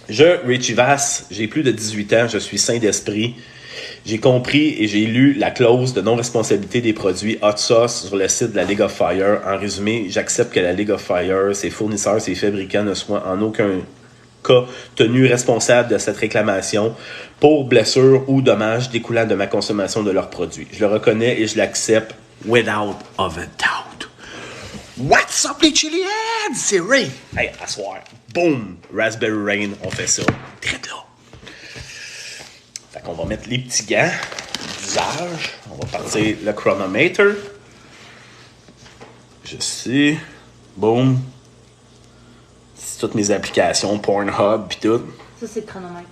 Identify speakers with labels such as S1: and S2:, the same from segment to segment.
S1: Je, Ray Chivas, j'ai plus de 18 ans, je suis sain d'esprit. J'ai compris et j'ai lu la clause de non-responsabilité des produits Hot Sauce sur le site de la League of Fire. En résumé, j'accepte que la League of Fire, ses fournisseurs, ses fabricants ne soient en aucun cas tenus responsables de cette réclamation pour blessures ou dommages découlant de ma consommation de leurs produits. Je le reconnais et je l'accepte without of a doubt. What's up les chili heads? C'est Ray. Hey, à soir. Boom! Raspberry Rain, on fait ça. Très là. Fait qu'on va mettre les petits gants d'usage. On va partir le chronomètre. Je sais. Boom. C'est toutes mes applications, Pornhub pis tout.
S2: Ça, c'est le chronomètre.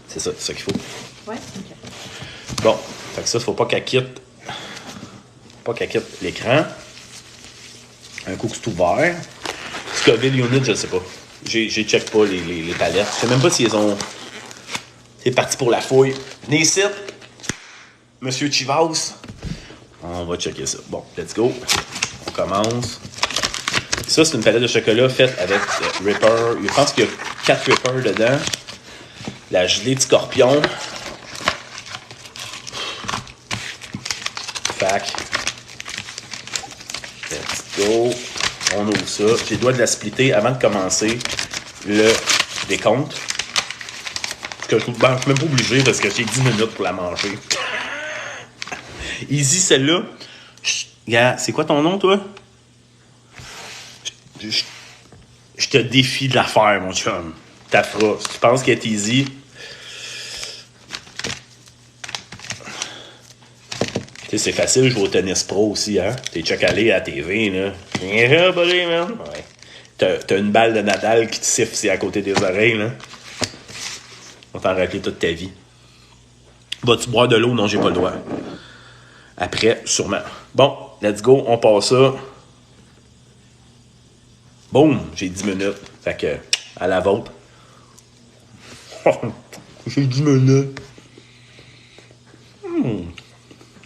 S1: C'est ça qu'il faut.
S2: Ouais, ok.
S1: Bon, fait que ça, faut pas qu'elle quitte. L'écran. Un coup que c'est ouvert. Scoville Unit, je sais pas. J'ai check pas les palettes. Je sais même pas s'ils ont. C'est parti pour la fouille. Venez ici. Monsieur Chivas. On va checker ça. Bon, let's go. On commence. Ça, c'est une palette de chocolat faite avec Ripper. Je pense qu'il y a 4 Ripper dedans. La gelée de scorpion. Fac. Let's go. On ouvre ça. J'ai le droit de la splitter avant de commencer le décompte. Que je suis même pas obligé parce que j'ai 10 minutes pour la manger. Easy, celle-là. Gars, c'est quoi ton nom, toi? Je te défie de la faire, mon chum. Ta feras. Si tu penses qu'elle est easy. Tu sais, c'est facile, je joue au tennis pro aussi, hein. T'es chocalé à la TV, là. Yeah, buddy, man. Ouais. T'as une balle de Nadal qui te siffle si à côté des oreilles, là. On va t'en rappeler toute ta vie. Vas-tu boire de l'eau? Non, j'ai pas le droit. Après, sûrement. Bon, let's go, on passe ça. Boum, j'ai 10 minutes. Fait que, à la vôtre. J'ai 10 minutes.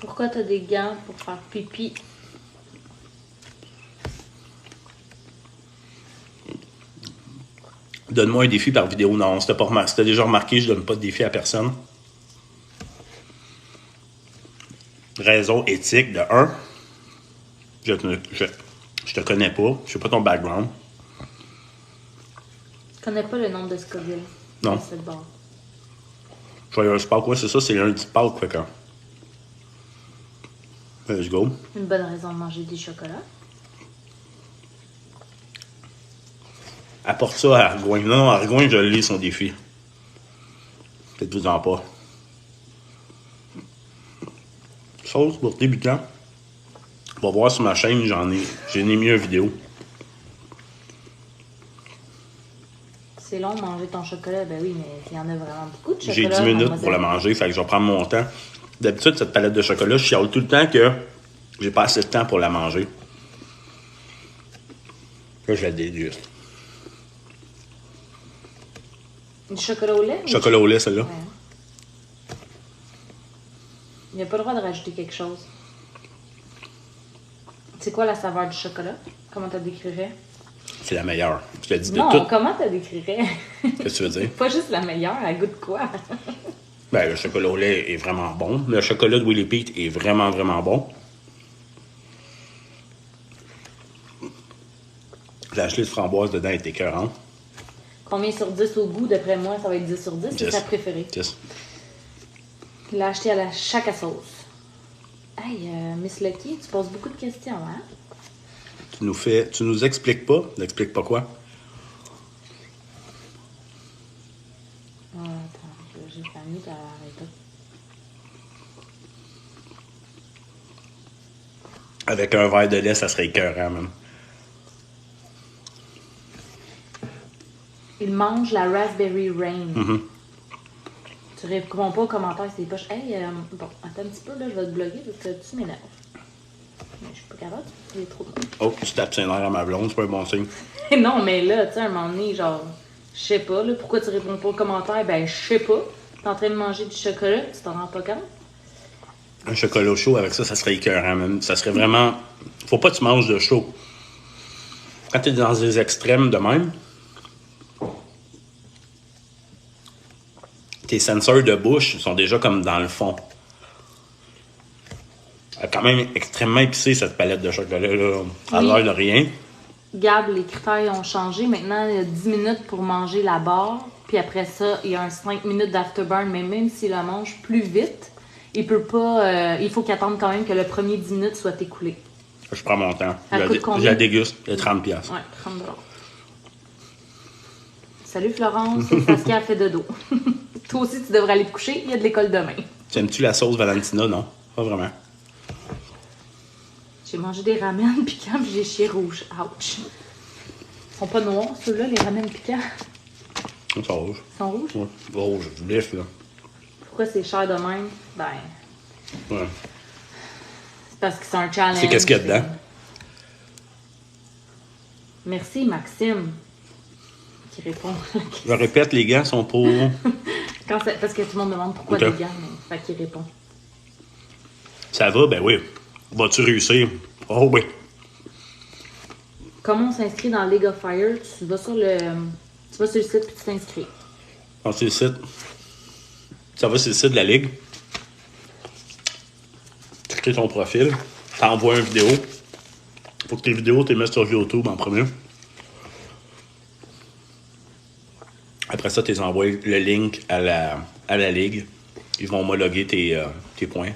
S2: Pourquoi t'as des gants pour faire pipi?
S1: Donne-moi un défi par vidéo. Non, si t'as déjà remarqué, je donne pas de défi à personne. Raison éthique de 1. Je te connais pas. Je sais pas ton background.
S2: Je connais pas le nom de Scoville.
S1: Non.
S2: C'est bon.
S1: Joyeuse Pâques, ouais, c'est ça, c'est lundi de Pâques, fait que. Let's go.
S2: Une bonne raison de manger du chocolat.
S1: Apporte ça à Argoin. Non, Argoin, je lis son défi. Peut-être vous en pas. Sauce pour débutant. On va voir sur ma chaîne, j'ai mis une vidéo.
S2: C'est long de manger ton chocolat. Ben oui, mais il y en a vraiment beaucoup de chocolat.
S1: J'ai 10 minutes pour la manger, fait que je vais prendre mon temps. D'habitude, cette palette de chocolat, je chiale tout le temps que j'ai pas assez de temps pour la manger. Là, je la déguste.
S2: Du chocolat au lait?
S1: Chocolat au lait, celle-là.
S2: Ouais. Il n'y a pas le droit de rajouter quelque chose. C'est quoi la saveur du chocolat? Comment tu décrirais?
S1: C'est la meilleure. Je te dis de
S2: Non,
S1: tout.
S2: comment tu décrirais?
S1: Qu'est-ce que tu veux dire?
S2: Pas juste la meilleure, elle goûte quoi?
S1: Ben, le chocolat au lait est vraiment bon. Le chocolat de Willy Pete est vraiment, vraiment bon. La gelée de framboise dedans est écœurante.
S2: Combien sur 10 au goût? D'après moi, ça va être 10 sur 10. C'est sa préférée.
S1: 10.
S2: Il l'a acheté à la chaque à sauce. Hey, Miss Lucky, tu poses beaucoup de questions, hein?
S1: Tu nous expliques pas? N'expliques pas quoi?
S2: Attends, j'ai pas mis arrêter.
S1: Avec un verre de lait, ça serait écœurant, même.
S2: Il mange la Raspberry Rain.
S1: Mm-hmm.
S2: Tu réponds pas aux commentaires, c'est poche. Hey, bon, attends un petit peu, là, je vais te bloquer parce que tu m'énerves. Mais je suis pas capable, il est trop bon.
S1: Oh, tu tapes sur l'air à ma blonde, c'est pas un bon signe.
S2: Non, mais là, tu sais, à un moment donné, genre, je sais pas, là, pourquoi tu réponds pas aux commentaires? Ben, je sais pas. T'es en train de manger du chocolat, tu t'en rends pas compte?
S1: Un chocolat chaud avec ça, ça serait écœurant, même. Ça serait vraiment. Faut pas que tu manges de chaud. Quand t'es dans des extrêmes de même. tes sensors de bouche sont déjà comme dans le fond. Elle est quand même extrêmement épicée, cette palette de chocolat, là. À l'heure de rien.
S2: Gab, les critères ont changé. Maintenant, il y a 10 minutes pour manger la barre. Puis après ça, il y a un 5 minutes d'afterburn. Mais même s'il la mange plus vite, il peut pas. Il faut qu'il attende quand même que le premier 10 minutes soit écoulé.
S1: Je prends mon temps.
S2: Elle coûte
S1: Je la déguste. Elle est 30$.
S2: Ouais, 30$. Salut Florence, c'est Saskia a fait dodo. Toi aussi, tu devrais aller te coucher. Il y a de l'école demain.
S1: Aimes-tu la sauce Valentina? Non, pas vraiment.
S2: J'ai mangé des ramen piquants puis j'ai chié rouge. Ouch. Ils sont pas noirs, ceux-là, les ramen piquants.
S1: Ils sont rouges.
S2: Ils sont rouges?
S1: Ouais, rouge, vif, là.
S2: Pourquoi c'est cher de même? Ben,
S1: Ouais.
S2: c'est parce que c'est un challenge.
S1: C'est qu'est-ce qu'il y a dedans?
S2: Merci Maxime qui répond.
S1: Je répète, les gants sont pour...
S2: Parce que tout le monde demande pourquoi
S1: Ok.
S2: des gants, mais fait qu'il répond.
S1: Ça va? Ben oui. Vas-tu réussir? Oh oui.
S2: Comment on s'inscrit dans League of Fire? Tu vas sur le site puis tu t'inscris.
S1: On sur le site. Ça va sur le site de la Ligue. Tu crées ton profil. T'envoies une vidéo. Faut que tes vidéos, tu les mettes sur YouTube en premier. Après ça, tu les envoies le link à la Ligue. Ils vont homologuer tes points.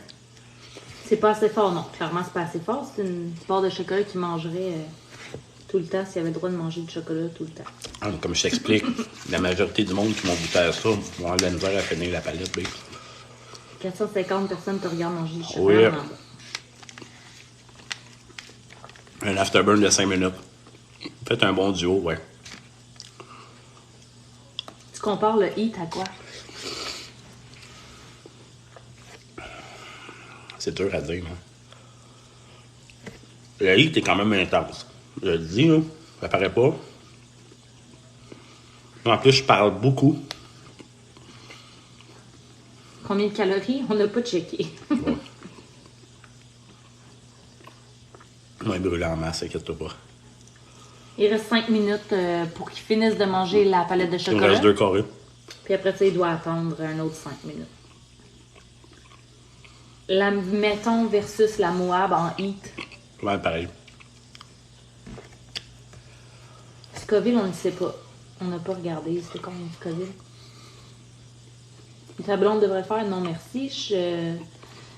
S2: C'est pas assez fort, non. Clairement, c'est pas assez fort. C'est une barre de chocolat qui mangerait tout le temps s'il avait le droit de manger du chocolat tout le temps.
S1: Ah, comme je t'explique, la majorité du monde qui m'ont goûté à ça vont avoir de la misère à finir la palette. B.
S2: 450 personnes te regardent manger du chocolat.
S1: Oui.
S2: Vraiment bon.
S1: Un afterburn de 5 minutes. Faites un bon duo, ouais.
S2: Tu compares le heat à quoi?
S1: C'est dur à dire. Hein. Le heat est quand même intense. Je le dis, là, ça paraît pas. En plus, je parle beaucoup.
S2: Combien de calories? On n'a pas checké.
S1: Ouais. Moi, brûlé en masse, inquiète-toi pas.
S2: Il reste 5 minutes pour qu'ils finissent de manger la palette de
S1: Il me
S2: chocolat.
S1: reste 2 carrés.
S2: Puis après ça, il doit attendre un autre 5 minutes. La mettons versus la Moab en heat.
S1: Ouais, pareil.
S2: Scoville, on ne sait pas. On n'a pas regardé. C'était combien de Scoville? Ta blonde devrait faire non merci.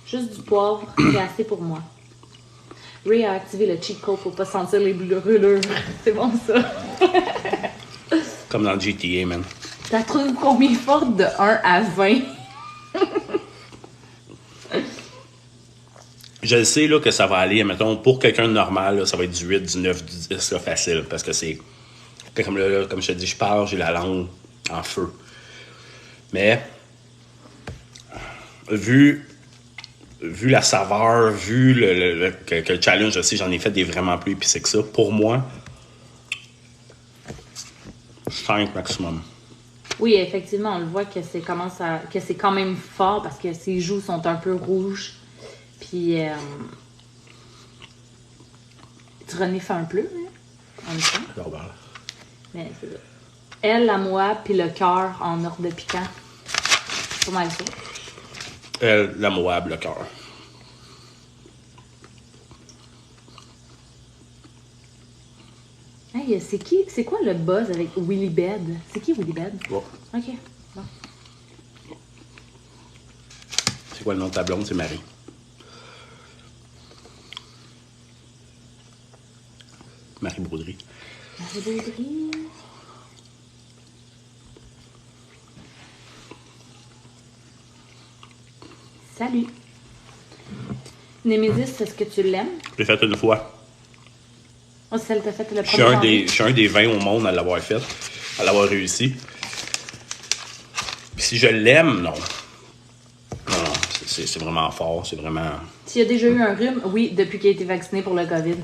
S2: Juste du poivre, c'est assez pour moi. Ray a activé le cheat code pour pas sentir les brûlures. C'est bon ça.
S1: Comme dans GTA, man.
S2: T'as trouvé combien forte de 1 à 20?
S1: Je le sais là, que ça va aller, mettons, pour quelqu'un de normal, là, ça va être du 8, du 9, du 10, là, facile. Parce que c'est. Comme je te dis, je parle, j'ai la langue en feu. Mais, vu la saveur, vu que le challenge aussi, j'en ai fait des vraiment plus épicés que ça. Pour moi, 5 maximum.
S2: Oui, effectivement, on le voit que c'est quand même fort parce que ses joues sont un peu rouges. Puis, tu renifles un peu, hein, en même temps.
S1: Alors, voilà.
S2: Mais c'est ça. Elle, la Moab, puis le cœur en ordre de piquant. C'est pas mal ça.
S1: La Moab, le cœur.
S2: Hey, c'est quoi le buzz avec Willy Bed? C'est qui Willy Bed?
S1: Bon.
S2: Ok, bon.
S1: C'est quoi le nom de ta blonde? C'est Marie. Marie Baudry.
S2: Marie Baudry. Salut. Némésis, est-ce que tu l'aimes?
S1: Je l'ai fait une fois.
S2: Oh, c'est celle que t'as fait le
S1: Je suis
S2: premier
S1: je suis un des 20 au monde à l'avoir fait, à l'avoir réussi. Puis si je l'aime, non. Non, c'est vraiment fort, c'est vraiment...
S2: Tu as déjà eu un rhume? Oui, depuis qu'il a été vacciné pour le COVID.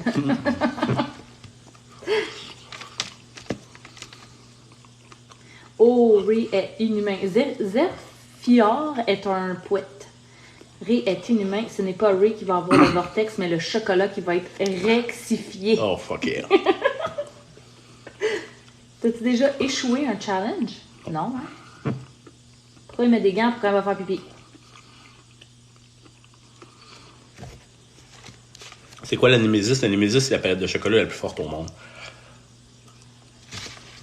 S2: Oh, Ray est inhumain. Zephyr est un poète. Ray est inhumain. Ce n'est pas Ray qui va avoir le vortex, mais le chocolat qui va être rectifié.
S1: Oh, fuck yeah.
S2: T'as-tu déjà échoué un challenge? Non, hein? Pourquoi il met des gants pour quand il va faire pipi?
S1: C'est quoi la Nemesis? La Nemesis, c'est la palette de chocolat la plus forte au monde.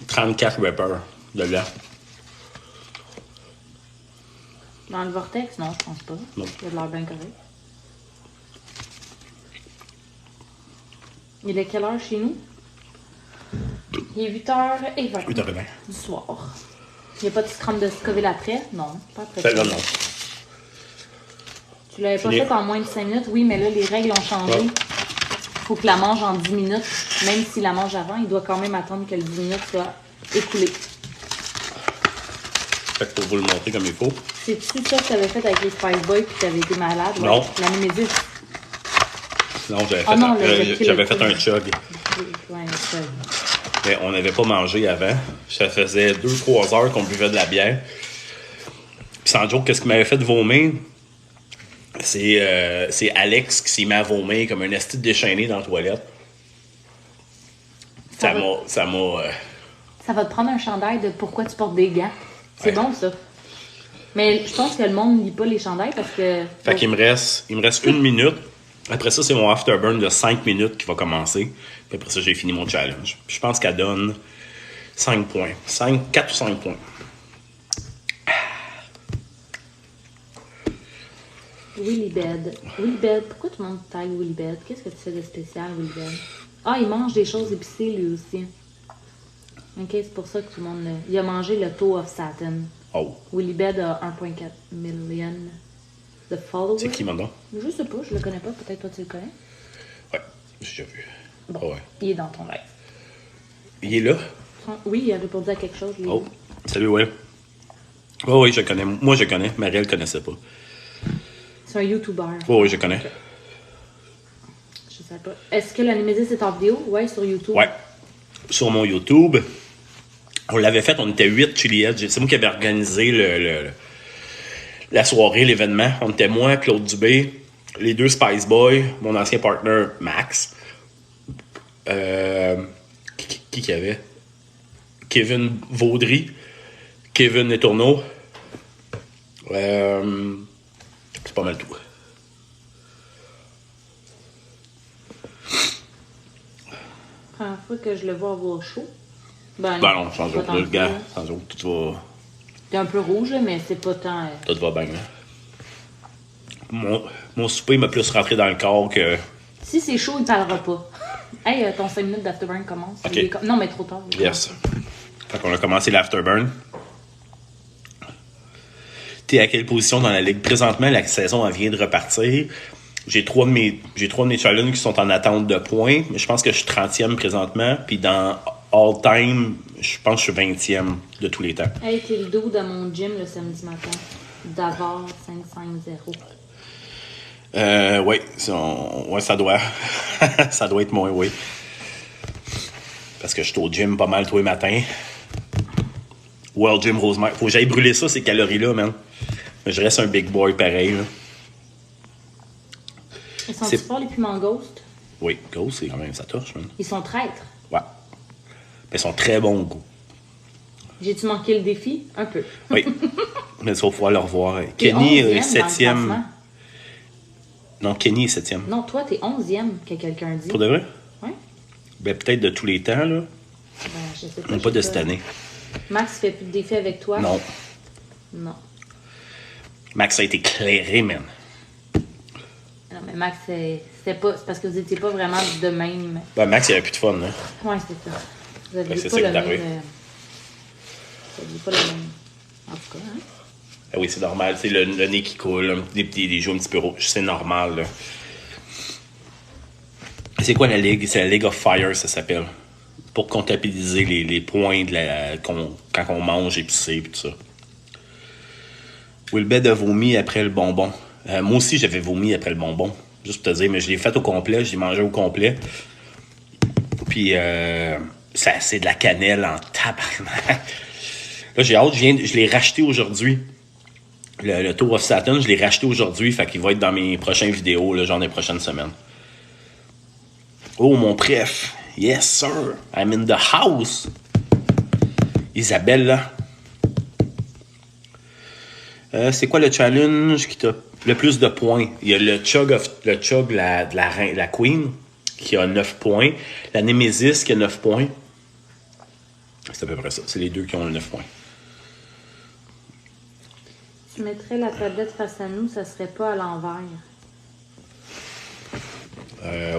S1: 34 wrappers dedans.
S2: Dans le vortex? Non, je pense pas.
S1: Non.
S2: Il y a de l'air bien correct. Il est quelle heure chez nous? Il est 8h20
S1: 8h20.
S2: du soir. Il n'y a pas de scrum de Scoville après? Non, pas après.
S1: Celle-là, non.
S2: Tu l'avais pas
S1: Fini.
S2: fait en moins de 5 minutes? Oui, mais là, les règles ont changé.
S1: Ouais.
S2: Il faut que la mange en 10 minutes. Même s'il la mange avant, il doit quand même attendre que le 10 minutes soit écoulé.
S1: Fait que pour vous le montrer comme il faut.
S2: C'est-tu ça que tu avais fait avec les Spice Boys puis tu avais été malade?
S1: Non.
S2: Ouais. La Némésis.
S1: Non, j'avais
S2: Ah
S1: fait,
S2: non, le
S1: j'avais fait un chug.
S2: Ouais, ça.
S1: Mais on n'avait pas mangé avant. Ça faisait 2-3 heures qu'on buvait de la bière. Puis sans joke, qu'est-ce qui m'avait fait vomir? C'est Alex qui s'est mis à vomir comme un esti déchaîné dans la toilette. Ça m'a...
S2: Ça va te prendre un chandail de pourquoi tu portes des gants. C'est
S1: Ouais.
S2: bon, ça. Mais je pense que le monde ne lit pas les chandails parce que...
S1: Fait qu'il me reste 1 minute. Après ça, c'est mon afterburn de 5 minutes qui va commencer. Puis après ça, j'ai fini mon challenge. Puis je pense qu'elle donne 5 points. 4 ou 5 points.
S2: Willibed. Willibed. Pourquoi tout le monde taille Willibed? Qu'est-ce que tu fais de spécial, Willibed? Ah, il mange des choses épicées, lui aussi. Ok, c'est pour ça que tout le monde... Il a mangé le Toe of Satin.
S1: Oh.
S2: Willibed a 1,4 million de followers.
S1: C'est qui, maintenant?
S2: Je sais pas, je le connais pas. Peut-être toi, tu le connais.
S1: Ouais, j'ai déjà vu.
S2: Bon,
S1: Oh, ouais.
S2: il est dans ton live.
S1: Il est là?
S2: Oui, il a répondu à quelque chose. Lui.
S1: Oh, salut, ouais. Oh, oui, je connais. Moi, je connais. Marielle ne connaissait pas.
S2: C'est un YouTuber.
S1: Oh, oui, je connais.
S2: Okay. Je sais pas. Est-ce que la Némésis est en vidéo? Ouais, sur YouTube.
S1: Ouais. Sur mon YouTube. On l'avait fait, on était 8 Chili Heads. C'est moi qui avais organisé la soirée, l'événement. On était moi, Claude Dubé, les 2 Spice Boys, mon ancien partner Max. Qui y avait? Kevin Vaudry, Kevin Letourneau. C'est pas mal tout.
S2: Première fois que je le vois avoir chaud. Ben
S1: Non, sans
S2: pas
S1: autre,
S2: tant
S1: le
S2: que
S1: gars,
S2: ça.
S1: sans autre, tout
S2: T'es un peu rouge, là, mais c'est pas tant...
S1: va bien. Mon souper m'a plus rentré dans le corps que...
S2: Si c'est chaud, il parlera pas. Hey, ton 5 minutes d'afterburn commence.
S1: Ok.
S2: Non, mais trop tard.
S1: Yes. Fait qu'on a commencé l'afterburn. T'es à quelle position dans la ligue? Présentement, la saison elle vient de repartir. J'ai 3 de mes challenges qui sont en attente de points, mais je pense que je suis 30e présentement. Puis dans all time, je pense que je suis 20e de tous les temps.
S2: Hey, t'es le dos dans mon gym le samedi matin. D'avant 550.
S1: Oui, ça doit. Ça doit être moi, oui. Parce que je suis au gym pas mal tous les matins. World Gym Rosemère. Faut que j'aille brûler ça, ces calories-là, man. Mais je reste un big boy pareil, là.
S2: Ils sont forts, les piments ghost?
S1: Oui, Ghost, c'est quand même, ça touche, man.
S2: Ils sont traîtres.
S1: Ouais. Mais ils sont très bons au goût.
S2: J'ai-tu manqué le défi? Un peu.
S1: Oui. Mais il faut pouvoir le revoir.
S2: T'es
S1: Kenny
S2: 11e
S1: est
S2: dans le
S1: 7e.
S2: classement.
S1: Non, Kenny est 7e.
S2: Non, toi, t'es 11e, que quelqu'un dit.
S1: Pour de vrai?
S2: Ouais.
S1: Ben, peut-être de tous les temps, là.
S2: Ben, je sais pas.
S1: Mais
S2: je
S1: pas de
S2: sais
S1: cette année.
S2: Max fait plus de défis avec toi?
S1: Non.
S2: Non.
S1: Max a été clairé, man.
S2: Non, mais Max, c'est parce que vous étiez pas vraiment de même.
S1: Ben, Max, il avait plus de fun, là.
S2: Ouais, c'est ça. Vous aviez
S1: Ben, c'est
S2: pas
S1: ça
S2: le
S1: qui est
S2: même.
S1: arrivé.
S2: Vous aviez pas le même. En tout cas, hein?
S1: Ah oui, c'est normal. Tu sais, le nez qui coule, les joues un petit peu rouges, c'est normal, là. C'est quoi la ligue? C'est la League of Fire, ça s'appelle. Pour comptabiliser les points quand on mange épicé et tout ça. Wilbed a vomi après le bonbon. Moi aussi, j'avais vomi après le bonbon. Juste pour te dire, mais je l'ai fait au complet, je l'ai mangé au complet. Puis, c'est de la cannelle en tabarnak. Là, j'ai hâte, je l'ai racheté aujourd'hui. Le Toe of Saturn, je l'ai racheté aujourd'hui, fait qu'il va être dans mes prochaines vidéos, là, genre des prochaines semaines. Oh, mon préf. Yes, sir. I'm in the house. Isabelle, là. C'est quoi le challenge qui t'a le plus de points? Il y a le Chug, la Queen, qui a 9 points. La Nemesis, qui a 9 points. C'est à peu près ça. C'est les deux qui ont le 9 points.
S2: Tu mettrais la tablette face à nous, ça serait pas à l'envers.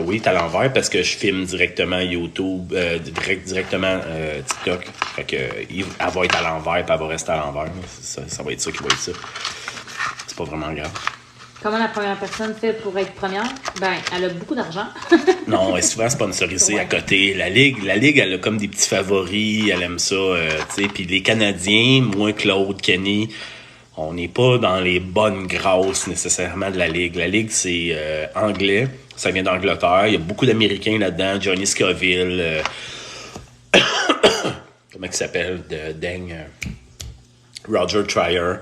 S1: Oui, t'es à l'envers parce que je filme directement YouTube, directement TikTok. Fait que elle va être à l'envers puis elle va rester à l'envers. Ça va être ça qui va être ça. C'est pas vraiment grave.
S2: Comment la première personne fait pour être première? Ben, elle a beaucoup d'argent.
S1: Non, elle est souvent sponsorisée à côté. La Ligue, elle a comme des petits favoris. Elle aime ça, tu sais. Puis les Canadiens, moi, Claude, Kenny, on n'est pas dans les bonnes grâces nécessairement de la Ligue. La Ligue, c'est anglais. Ça vient d'Angleterre. Il y a beaucoup d'Américains là-dedans. Johnny Scoville. Comment il s'appelle? Roger Trier.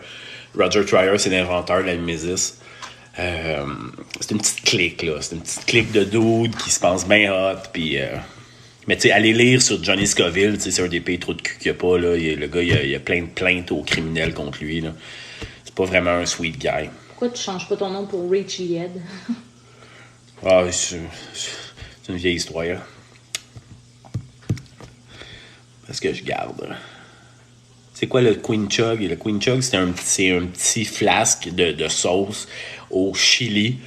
S1: Roger Trier, c'est l'inventeur de la Nemesis. C'est une petite clique, là. C'est une petite clique de dudes qui se pensent bien hot. Puis, mais tu sais, allez lire sur Johnny Scoville. C'est un des pays trop de cul qu'il n'y a pas. Là. Le gars, il y a plein de plaintes aux criminels contre lui. Là. C'est pas vraiment un sweet guy.
S2: Pourquoi tu changes pas ton nom pour Richie Head?
S1: Ah, c'est une vieille histoire. Là. Parce que je garde. C'est quoi le Queen Chug? Le Queen Chug, c'est un petit flasque de sauce au chili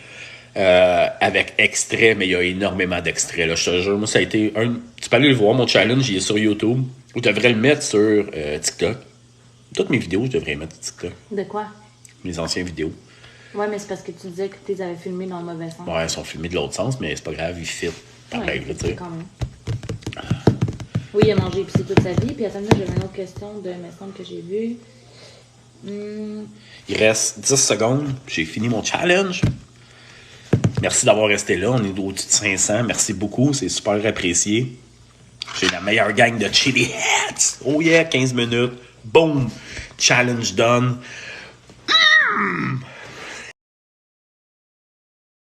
S1: avec extrait, mais il y a énormément d'extraits. Là, je te jure, moi, ça a été Tu peux aller le voir, mon challenge, il est sur YouTube. Ou tu devrais le mettre sur TikTok. Toutes mes vidéos, je devrais les mettre sur TikTok.
S2: De quoi?
S1: Mes anciennes vidéos.
S2: Ouais, mais c'est parce que tu disais que tu les avais filmés dans le mauvais sens.
S1: Ouais, elles sont filmées de l'autre sens, mais c'est pas grave, ils fit. Pareil, là, tu sais.
S2: Quand même. Oui, il a mangé épicé toute sa vie. Puis attends, j'avais une autre question de mes semble que j'ai vue.
S1: Il reste 10 secondes. J'ai fini mon challenge. Merci d'avoir resté là. On est au-dessus de 500. Merci beaucoup. C'est super apprécié. J'ai la meilleure gang de Chili Heads. Oh yeah, 15 minutes. Boom. Challenge done.